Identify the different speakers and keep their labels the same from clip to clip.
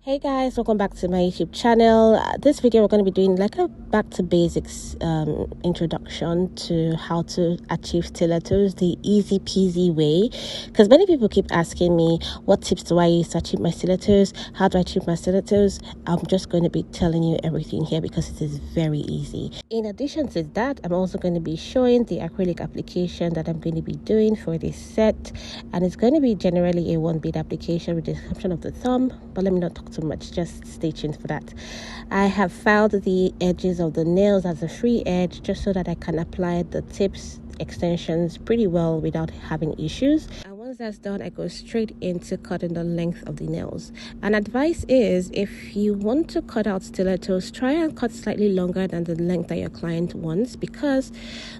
Speaker 1: Hey guys, welcome back to my YouTube channel. This video we're going to be doing like a back to basics introduction to how to achieve stilettos the easy peasy way, because many people keep asking me what tips do I use to achieve my stilettos, how do I achieve my stilettos. I'm just going to be telling you everything here because it is very easy. In addition to that, I'm also going to be showing the acrylic application that I'm going to be doing for this set, and it's going to be generally a one bead application with the exception of the thumb, but let me not talk too much, just stay tuned for that. I have filed the edges of the nails as a free edge just so that I can apply the tips extensions pretty well without having issues. And once that's done, I go straight into cutting the length of the nails. And advice is, if you want to cut out stilettos, try and cut slightly longer than the length that your client wants, because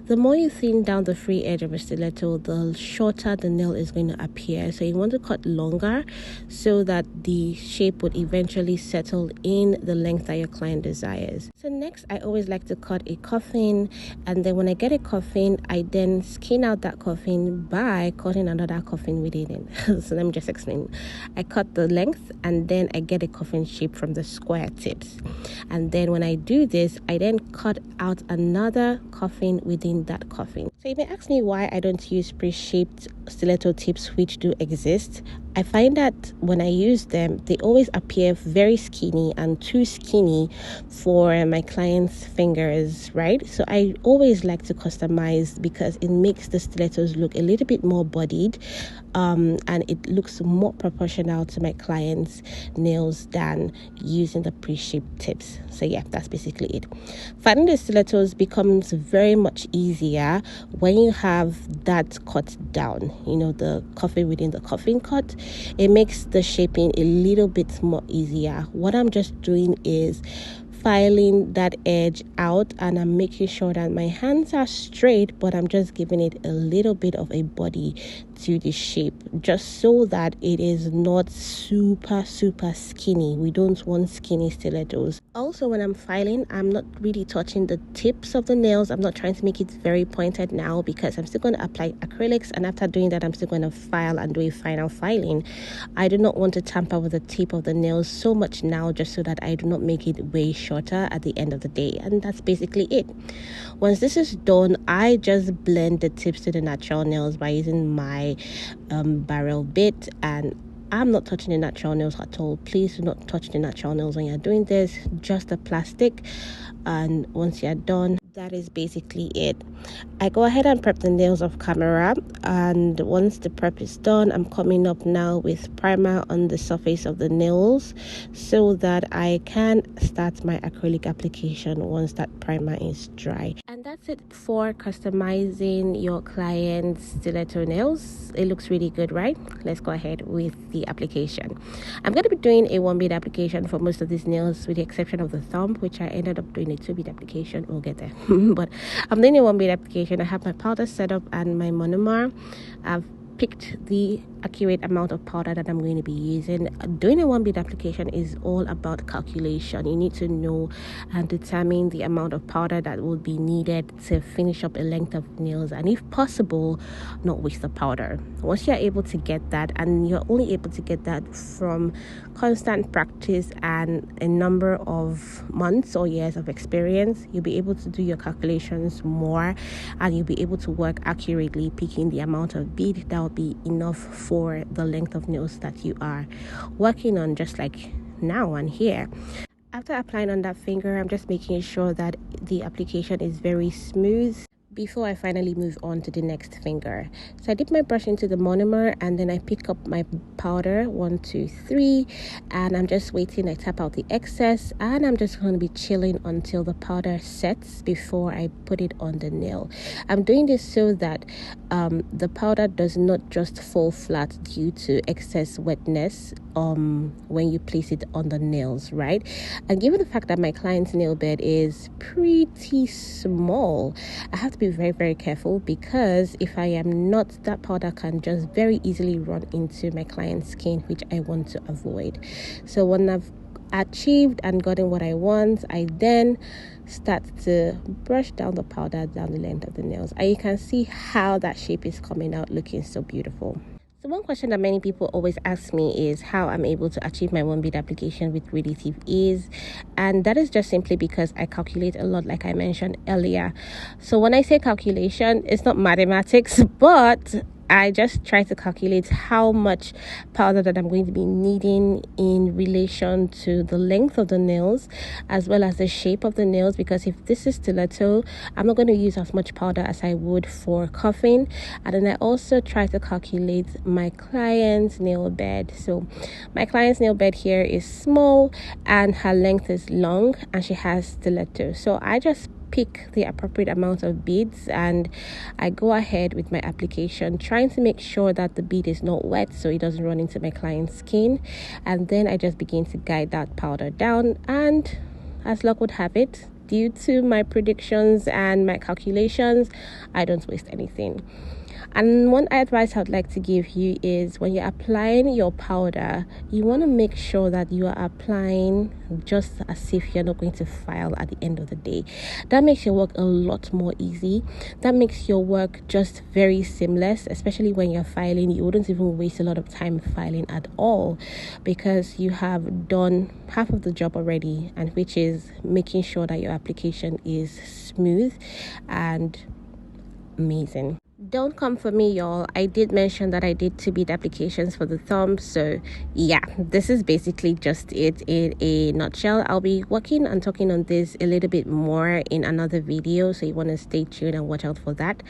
Speaker 1: the more you thin down the free edge of a stiletto, the shorter the nail is going to appear. So you want to cut longer so that the shape would eventually settle in the length that your client desires. So next, I always like to cut a coffin, and then when I get a coffin, I then skin out that coffin by cutting another coffin within it. So let me just explain. I cut the length and then I get a coffin shape from the square tips. And then when I do this, I then cut out another coffin within that coffin. So you may ask me why I don't use pre-shaped stiletto tips, which do exist. I find that when I use them, they always appear very skinny and too skinny for my client's fingers, right? So I always like to customize because it makes the stilettos look a little bit more bodied, and it looks more proportional to my client's nails than using the pre-shaped tips. So yeah, that's basically it. Finding the stilettos becomes very much easier when you have that cut down, the coffin within the coffin cut. It makes the shaping a little bit more easier. What I'm just doing is filing that edge out, and I'm making sure that my hands are straight, but I'm just giving it a little bit of a body to the shape, just so that it is not super skinny. We don't want skinny stilettos. Also, when I'm filing, I'm not really touching the tips of the nails. I'm not trying to make it very pointed now because I'm still going to apply acrylics, and after doing that, I'm still going to file and do a final filing. I do not want to tamper with the tip of the nails so much now, just so that I do not make it way shorter at the end of the day. And that's basically it. Once this is done, I just blend the tips to the natural nails by using my barrel bit, and I'm not touching the natural nails at all. Please do not touch the natural nails when you're doing this, just the plastic. And once you're done, that is basically it. I go ahead and prep the nails off camera, and once the prep is done, I'm coming up now with primer on the surface of the nails so that I can start my acrylic application once that primer is dry. And that's it for customizing your client's stiletto nails. It looks really good, right? Let's go ahead with the application. I'm going to be doing a one bead application for most of these nails, with the exception of the thumb, which I ended up doing a two bead application. We'll get there. But I'm doing a one bead application. I have my powder set up and my monomer. I've picked the accurate amount of powder that I'm going to be using. Doing a one bead application is all about calculation. You need to know and determine the amount of powder that will be needed to finish up a length of nails, and if possible, not waste the powder. Once you're able to get that, and you're only able to get that from constant practice and a number of months or years of experience, you'll be able to do your calculations more, and you'll be able to work accurately, picking the amount of bead that will be enough for the length of nails that you are working on, just like now and here. After applying on that finger, I'm just making sure that the application is very smooth before I finally move on to the next finger. So I dip my brush into the monomer, and then I pick up my powder, 1, 2, 3, and I'm just waiting. I tap out the excess, and I'm just going to be chilling until the powder sets before I put it on the nail. I'm doing this so that the powder does not just fall flat due to excess wetness when you place it on the nails, right? And given the fact that my client's nail bed is pretty small, I have to be very careful, because if I am not, that powder can just very easily run into my client's skin, which I want to avoid. So when I've achieved and gotten what I want, I then start to brush down the powder down the length of the nails, and you can see how that shape is coming out looking so beautiful. So one question that many people always ask me is how I'm able to achieve my one bead application with relative ease. And that is just simply because I calculate a lot, like I mentioned earlier. So when I say calculation, it's not mathematics, but I just try to calculate how much powder that I'm going to be needing in relation to the length of the nails as well as the shape of the nails, because if this is stiletto, I'm not going to use as much powder as I would for cuffing. And then I also try to calculate my client's nail bed. So my client's nail bed here is small and her length is long and she has stiletto. So I just pick the appropriate amount of beads and I go ahead with my application, trying to make sure that the bead is not wet so it doesn't run into my client's skin. And then I just begin to guide that powder down, and as luck would have it, due to my predictions and my calculations, I don't waste anything. And one advice I would like to give you is when you're applying your powder, you want to make sure that you are applying just as if you're not going to file at the end of the day. That makes your work a lot more easy. That makes your work just very seamless, especially when you're filing. You wouldn't even waste a lot of time filing at all because you have done half of the job already, and which is making sure that your application is smooth and amazing. Don't come for me, y'all. I did mention that I did 2 bead applications for the thumb. So yeah, this is basically just it in a nutshell. I'll be working and talking on this a little bit more in another video, so you want to stay tuned and watch out for that.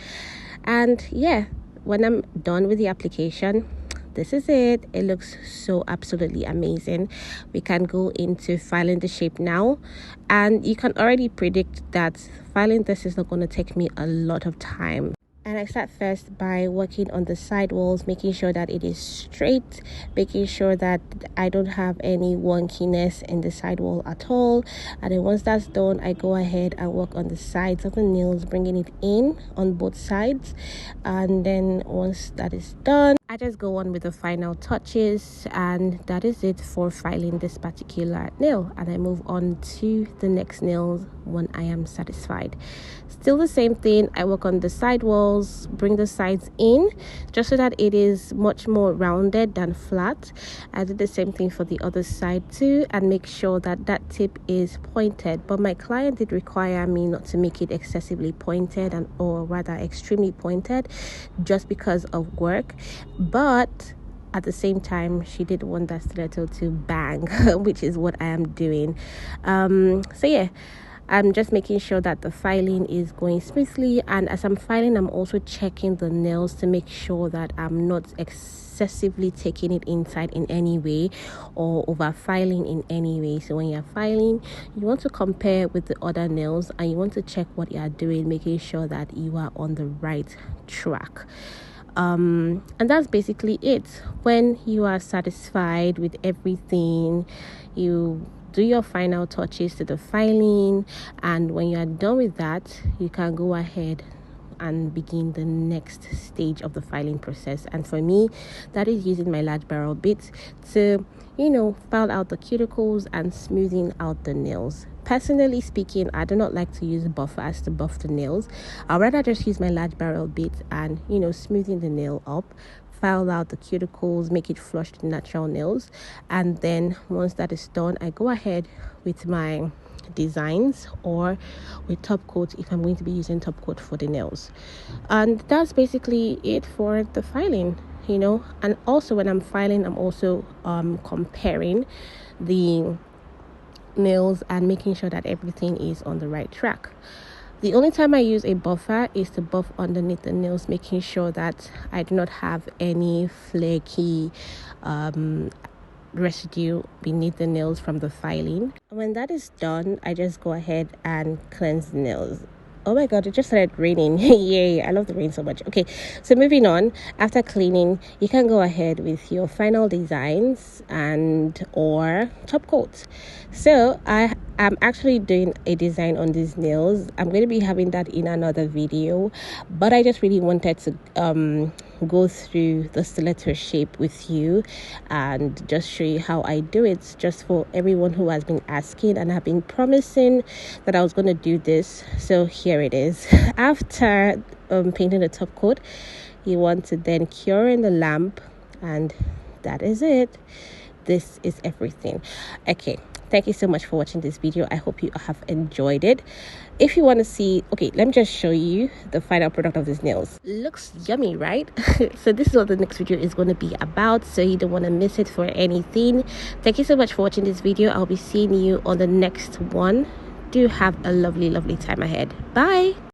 Speaker 1: And yeah, when I'm done with the application, this is it. It looks so absolutely amazing. We can go into filing the shape now, and you can already predict that filing this is not going to take me a lot of time. And I start first by working on the side walls, making sure that it is straight, making sure that I don't have any wonkiness in the side wall at all. And then once that's done, I go ahead and work on the sides of the nails, bringing it in on both sides. And then once that is done, I just go on with the final touches, and that is it for filing this particular nail. And I move on to the next nails when I am satisfied. Still the same thing. I work on the side walls, bring the sides in just so that it is much more rounded than flat. I do the same thing for the other side too, and make sure that that tip is pointed. But my client did require me not to make it excessively pointed, and or rather extremely pointed, just because of work. But at the same time, she did want that stiletto to bang, which is what I am doing. So yeah, I'm just making sure that the filing is going smoothly, and as I'm filing, I'm also checking the nails to make sure that I'm not excessively taking it inside in any way or over filing in any way. So when you're filing, you want to compare with the other nails and you want to check what you are doing, making sure that you are on the right track. And that's basically it. When you are satisfied with everything, you do your final touches to the filing, and when you are done with that, you can go ahead and begin the next stage of the filing process. And for me, that is using my large barrel bit to, file out the cuticles and smoothing out the nails. Personally speaking, I do not like to use buffers to buff the nails. I'd rather just use my large barrel bit and, smoothing the nail up, file out the cuticles, make it flush to natural nails. And then once that is done, I go ahead with my designs or with top coat if I'm going to be using top coat for the nails. And that's basically it for the filing, And also when I'm filing, I'm also comparing the nails and making sure that everything is on the right track. The only time I use a buffer is to buff underneath the nails, making sure that I do not have any flaky residue beneath the nails from the filing. When that is done, I just go ahead and cleanse the nails. Oh my god, it just started raining. Yay, I love the rain so much. Okay, so moving on, after cleaning, you can go ahead with your final designs and or top coats. So I am actually doing a design on these nails. I'm going to be having that in another video, but I just really wanted to go through the stiletto shape with you and just show you how I do it, just for everyone who has been asking, and I've been promising that I was going to do this. So here it is. After painting the top coat, you want to then cure in the lamp and that is it. This is everything. Okay, thank you so much for watching this video. I hope you have enjoyed it. If you want to see, okay, let me just show you the final product of these nails. Looks yummy, right? So this is what the next video is going to be about, so you don't want to miss it for anything. Thank you so much for watching this video. I'll be seeing you on the next one. Do have a lovely time ahead. Bye.